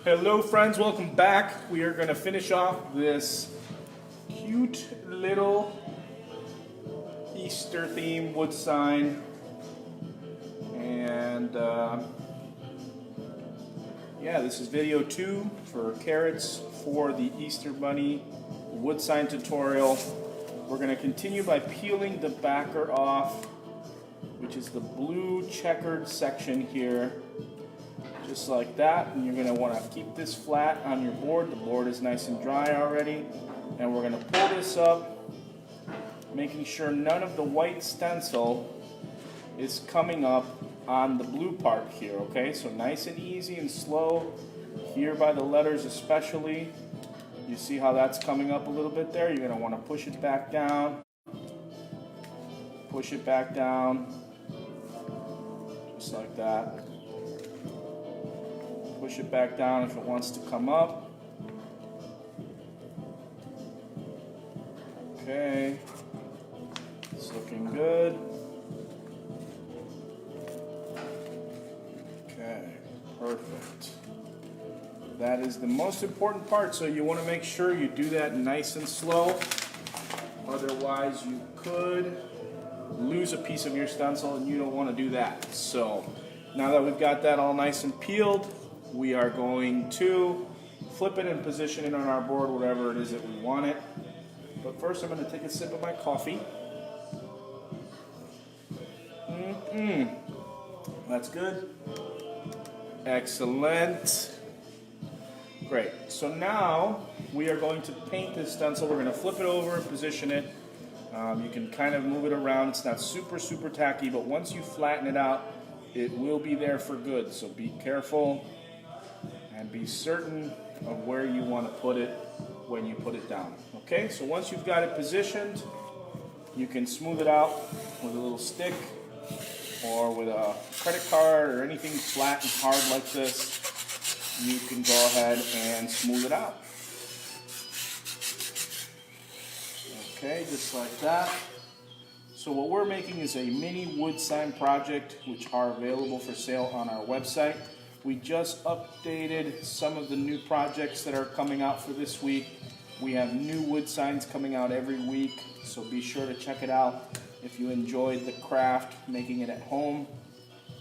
Hello friends, welcome back. We are going to finish off this cute little Easter theme wood sign. And yeah, this is video 2 for carrots for the Easter Bunny wood sign tutorial. We're going to continue by peeling the backer off, which is the blue checkered section here. Just like that, and you're going to want to keep this flat on your board. The board is nice and dry already, and we're going to pull this up, making sure none of the white stencil is coming up on the blue part here, okay? So nice and easy and slow here by the letters especially. You see how that's coming up a little bit there? You're going to want to push it back down, push it back down, just like that. Push it back down if it wants to come up. Okay, it's looking good. Okay, perfect. That is the most important part, so you want to make sure you do that nice and slow. Otherwise, you could lose a piece of your stencil, and you don't want to do that. So, now that we've got that all nice and peeled, we are going to flip it and position it on our board, whatever it is that we want it. But first I'm going to take a sip of my coffee. That's good. Excellent. Great. So now we are going to paint this stencil. We're going to flip it over and position it. You can kind of move it around. It's not super tacky, but once you flatten it out, it will be there for good. So be careful and be certain of where you want to put it when you put it down. Okay, so once you've got it positioned, you can smooth it out with a little stick or with a credit card or anything flat and hard like this. You can go ahead and smooth it out. Okay, just like that. So what we're making is a mini wood sign project, which are available for sale on our website. We just updated some of the new projects that are coming out for this week. We have new wood signs coming out every week, so be sure to check it out. If you enjoyed the craft, making it at home,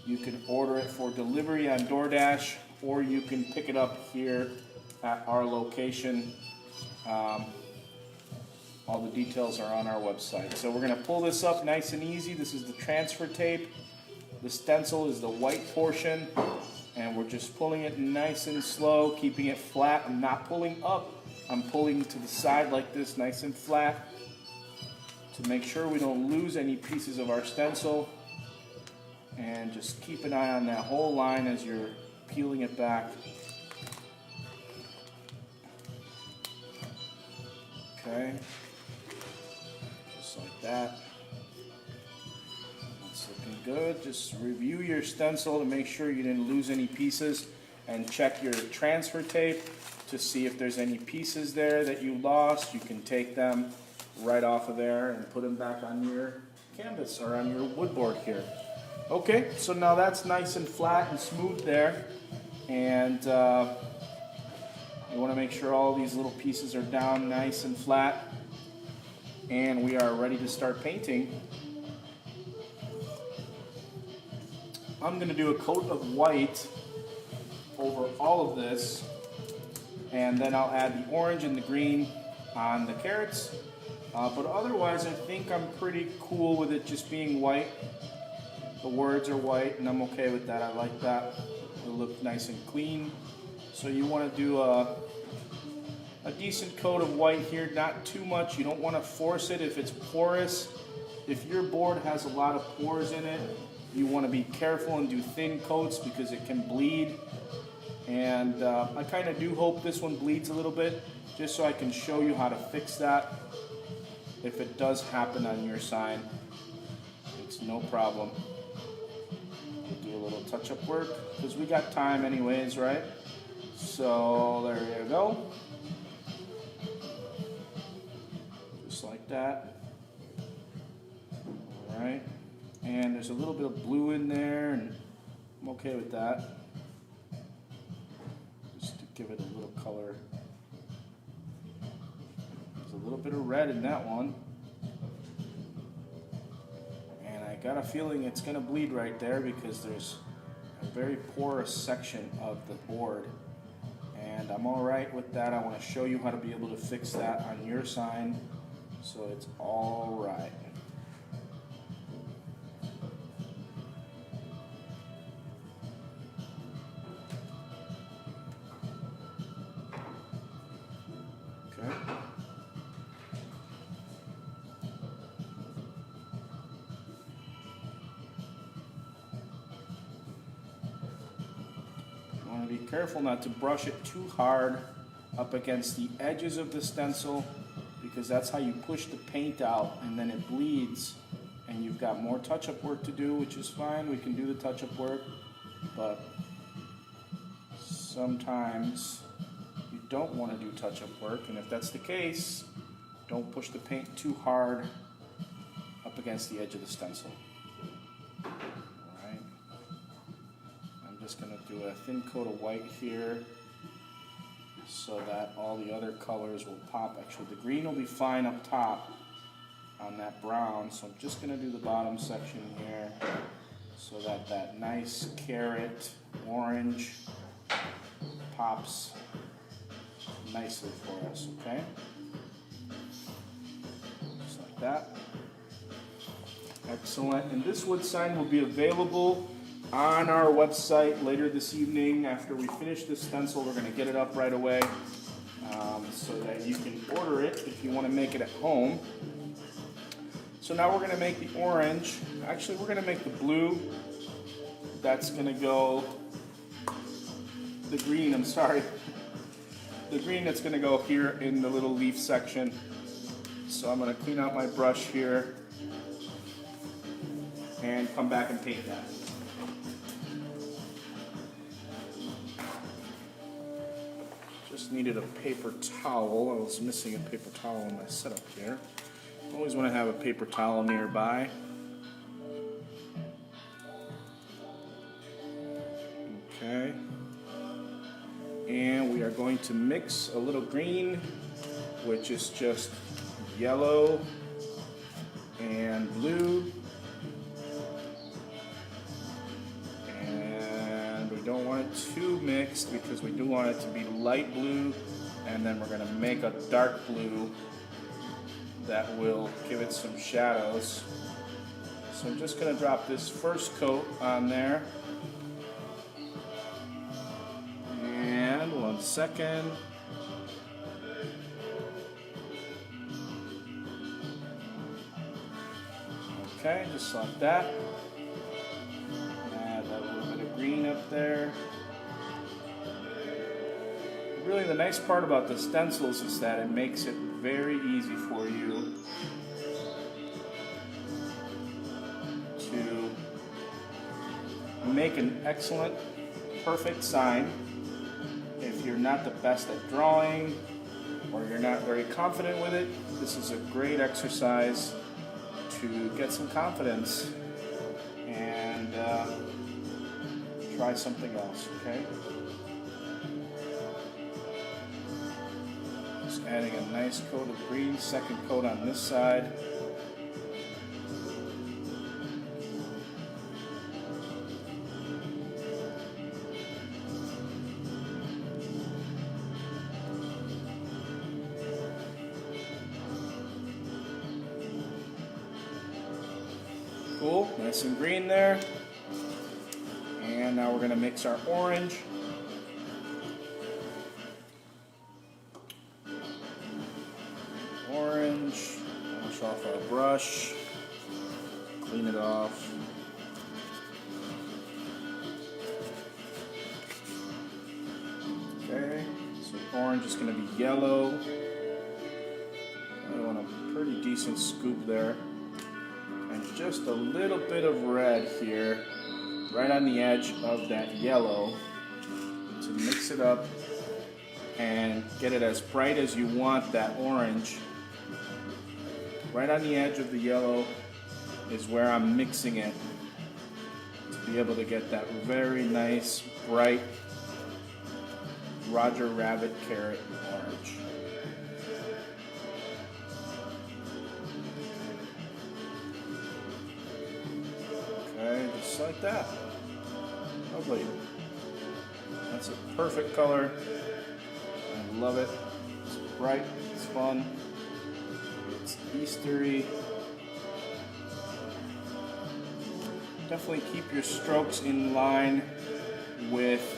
you can order it for delivery on DoorDash, or you can pick it up here at our location. All the details are on our website. So we're going to pull this up nice and easy. This is the transfer tape. The stencil is the white portion. And we're just pulling it nice and slow, keeping it flat. I'm not pulling up. I'm pulling to the side like this, nice and flat, to make sure we don't lose any pieces of our stencil. And just keep an eye on that whole line as you're peeling it back. Okay, just like that. Looking good. Just review your stencil to make sure you didn't lose any pieces, and check your transfer tape to see if there's any pieces there that you lost. You can take them right off of there and put them back on your canvas or on your wood board here. Okay, so now that's nice and flat and smooth there, and you want to make sure all these little pieces are down nice and flat, and we are ready to start painting. I'm going to do a coat of white over all of this, and then I'll add the orange and the green on the carrots. But otherwise, I think I'm pretty cool with it just being white. The words are white, and I'm okay with that. I like that. It'll look nice and clean. So you want to do a decent coat of white here, not too much. You don't want to force it if it's porous. If your board has a lot of pores in it, you want to be careful and do thin coats because it can bleed. And I kind of do hope this one bleeds a little bit, just so I can show you how to fix that. If it does happen on your sign, it's no problem. We'll do a little touch-up work because we got time anyways, right? So there you go. Just like that. All right. And there's a little bit of blue in there, and I'm okay with that. Just to give it a little color. There's a little bit of red in that one. And I got a feeling it's going to bleed right there because there's a very porous section of the board. And I'm all right with that. I want to show you how to be able to fix that on your sign so it's all right. Okay. You want to be careful not to brush it too hard up against the edges of the stencil, because that's how you push the paint out, and then it bleeds and you've got more touch-up work to do, which is fine. We can do the touch-up work, but sometimes you don't want to do touch-up work, and if that's the case, don't push the paint too hard up against the edge of the stencil. Alright, I'm just going to do a thin coat of white here so that all the other colors will pop. Actually, the green will be fine up top on that brown, so I'm just going to do the bottom section here so that that nice carrot orange pops nicely for us, okay? Just like that. Excellent. And this wood sign will be available on our website later this evening. After we finish this stencil, we're going to get it up right away so that you can order it if you want to make it at home. So now we're going to make the orange. Actually, we're going to make the blue. That's going to go, the green, I'm sorry. The green that's going to go here in the little leaf section. So I'm going to clean out my brush here and come back and paint that. Just needed a paper towel. I was missing a paper towel in my setup here. Always want to have a paper towel nearby. Okay. And we are going to mix a little green, which is just yellow and blue. And we don't want it too mixed because we do want it to be light blue, and then we're going to make a dark blue that will give it some shadows. So I'm just going to drop this first coat on there. And 1 second. Okay, just like that. Add a little bit of green up there. Really, the nice part about the stencils is that it makes it very easy for you to make an excellent, perfect sign. If you're not the best at drawing or you're not very confident with it, this is a great exercise to get some confidence and try something else, okay? Just adding a nice coat of green, second coat on this side. Cool, nice and green there. And now we're going to mix our orange. Orange, wash off our brush, clean it off. Okay, so the orange is going to be yellow. I want a pretty decent scoop there. And just a little bit of red here, right on the edge of that yellow, to mix it up and get it as bright as you want that orange. Right on the edge of the yellow is where I'm mixing it to be able to get that very nice, bright Roger Rabbit Carrot Orange. Okay, just like that. Lovely. That's a perfect color. I love it. It's bright, it's fun, it's Eastery. Definitely keep your strokes in line with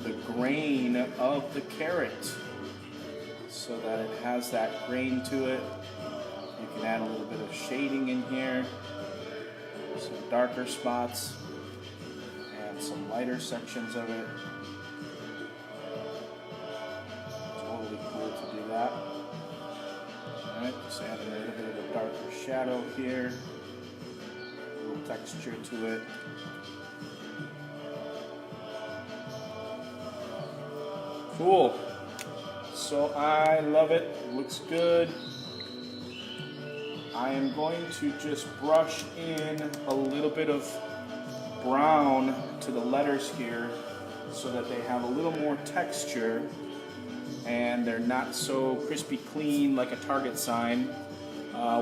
the grain of the carrot so that it has that grain to it. You can add a little bit of shading in here, some darker spots, and some lighter sections of it. Totally cool to do that. Alright, just add a little bit of a darker shadow here, a little texture to it. Cool. So I love it. It looks good. I am going to just brush in a little bit of brown to the letters here so that they have a little more texture and they're not so crispy clean like a Target sign,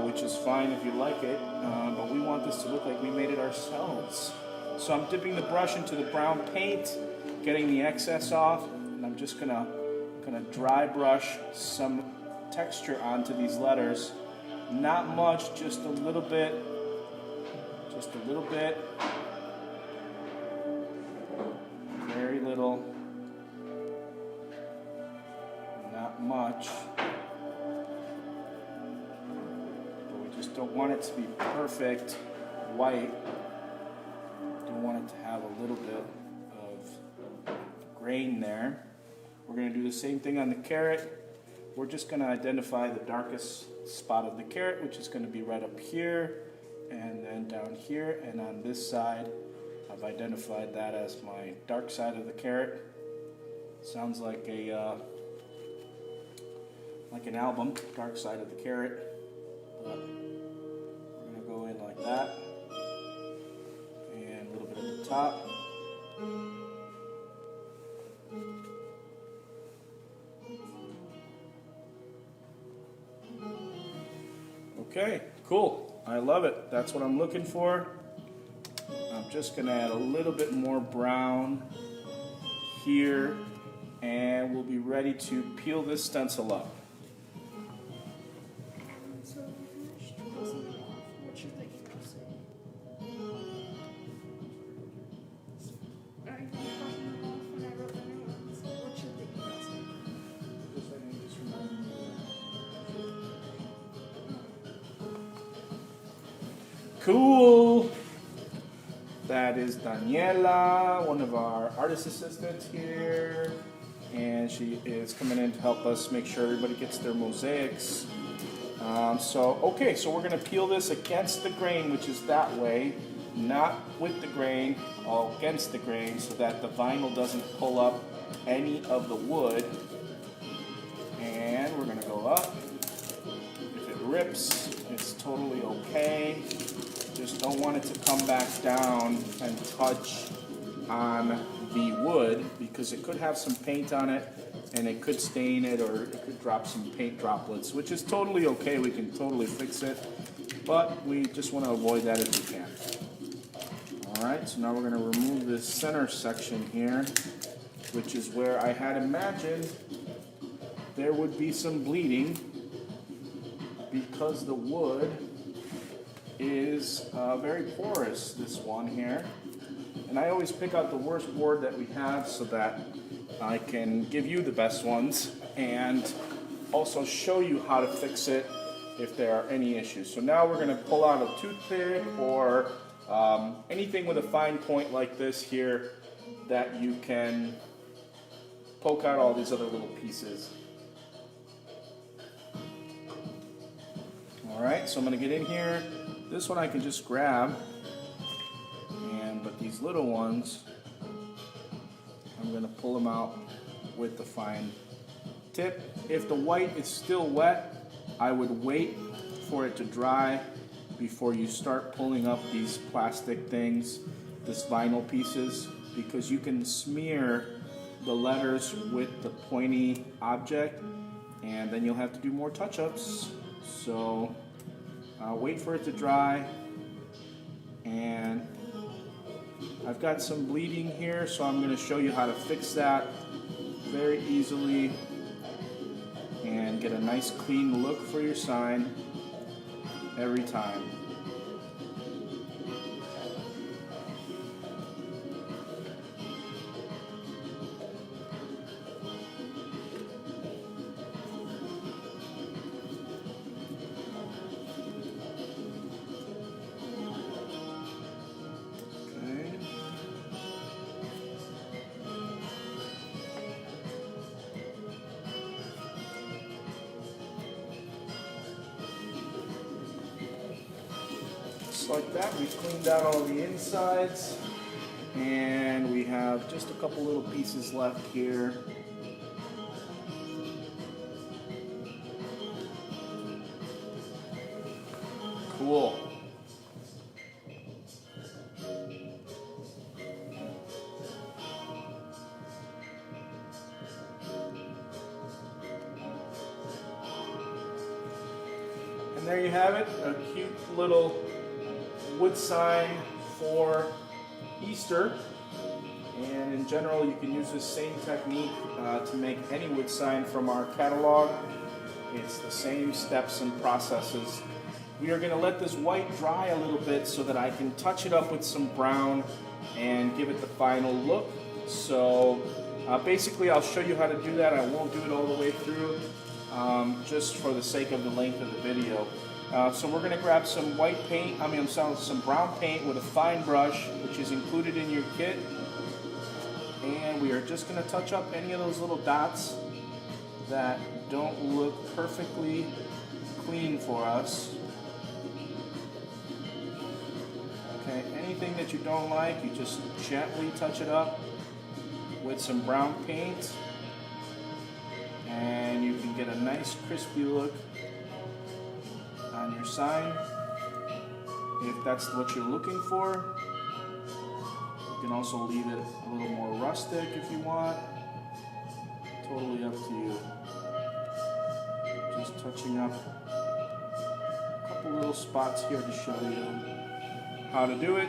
which is fine if you like it, but we want this to look like we made it ourselves. So I'm dipping the brush into the brown paint, getting the excess off, and I'm just gonna dry brush some texture onto these letters. Not much, just a little bit. Just a little bit. Very little. Not much. But we just don't want it to be perfect white. We do want it to have a little bit of grain there. We're going to do the same thing on the carrot. We're just going to identify the darkest spot of the carrot, which is going to be right up here and then down here, and on this side I've identified that as my dark side of the carrot. Sounds like a like an album, Dark Side of the Carrot, but we're going to go in like that and a little bit at the top. Okay, cool. I love it. That's what I'm looking for. I'm just going to add a little bit more brown here, and we'll be ready to peel this stencil up. So what should the email say? I crossed them off when I wrote the new ones. What should the email say? Cool. That is Daniela, one of our artist assistants here, and she is coming in to help us make sure everybody gets their mosaics. Okay, so we're going to peel this against the grain, which is that way, not with the grain, against the grain, so that the vinyl doesn't pull up any of the wood. And we're going to go up. If it rips, it's totally okay. Just don't want it to come back down and touch on the wood, because it could have some paint on it and it could stain it, or it could drop some paint droplets, which is totally okay. We can totally fix it, but we just want to avoid that if we can. Alright, so now we're going to remove this center section here, which is where I had imagined there would be some bleeding, because the wood is very porous, this one here. And I always pick out the worst board that we have so that I can give you the best ones and also show you how to fix it if there are any issues. So now we're going to pull out a toothpick or anything with a fine point like this here that you can poke out all these other little pieces. Alright, so I'm going to get in here. This one I can just grab, but these little ones, I'm going to pull them out with the fine tip. If the white is still wet, I would wait for it to dry before you start pulling up these plastic things, these vinyl pieces, because you can smear the letters with the pointy object, and then you'll have to do more touch-ups. So wait for it to dry. And I've got some bleeding here, so I'm going to show you how to fix that very easily and get a nice clean look for your sign every time. Just like that, we've cleaned out all the insides, and we have just a couple little pieces left here. Cool. And there you have it, a cute little wood sign for Easter. And in general, you can use this same technique to make any wood sign from our catalog. It's the same steps and processes. We are going to let this white dry a little bit so that I can touch it up with some brown and give it the final look. So basically I'll show you how to do that. I won't do it all the way through just for the sake of the length of the video. So we're going to grab some white paint, some brown paint with a fine brush, which is included in your kit. And we are just going to touch up any of those little dots that don't look perfectly clean for us. Okay, anything that you don't like, you just gently touch it up with some brown paint, and you can get a nice crispy look on your sign if that's what you're looking for. You can also leave it a little more rustic if you want. Totally up to you. Just touching up a couple little spots here to show you how to do it.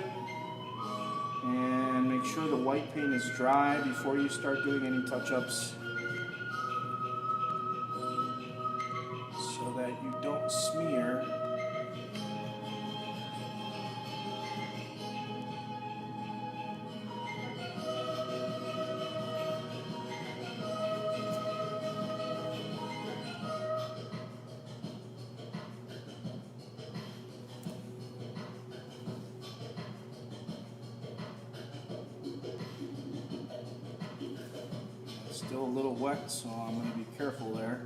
And make sure the white paint is dry before you start doing any touch-ups, so that you don't smear. Still a little wet, so I'm going to be careful there.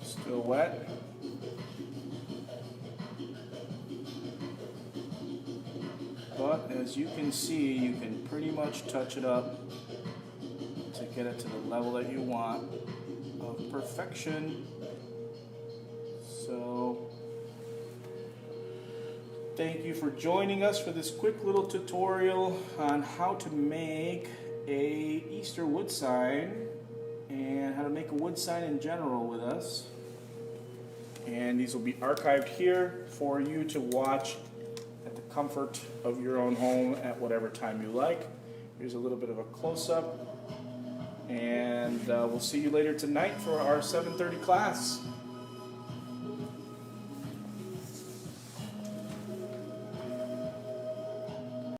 Still wet. But as you can see, you can pretty much touch it up to get it to the level that you want of perfection. So thank you for joining us for this quick little tutorial on how to make a Easter wood sign and how to make a wood sign in general with us. And these will be archived here for you to watch at the comfort of your own home at whatever time you like. Here's a little bit of a close-up, and we'll see you later tonight for our 7:30 class.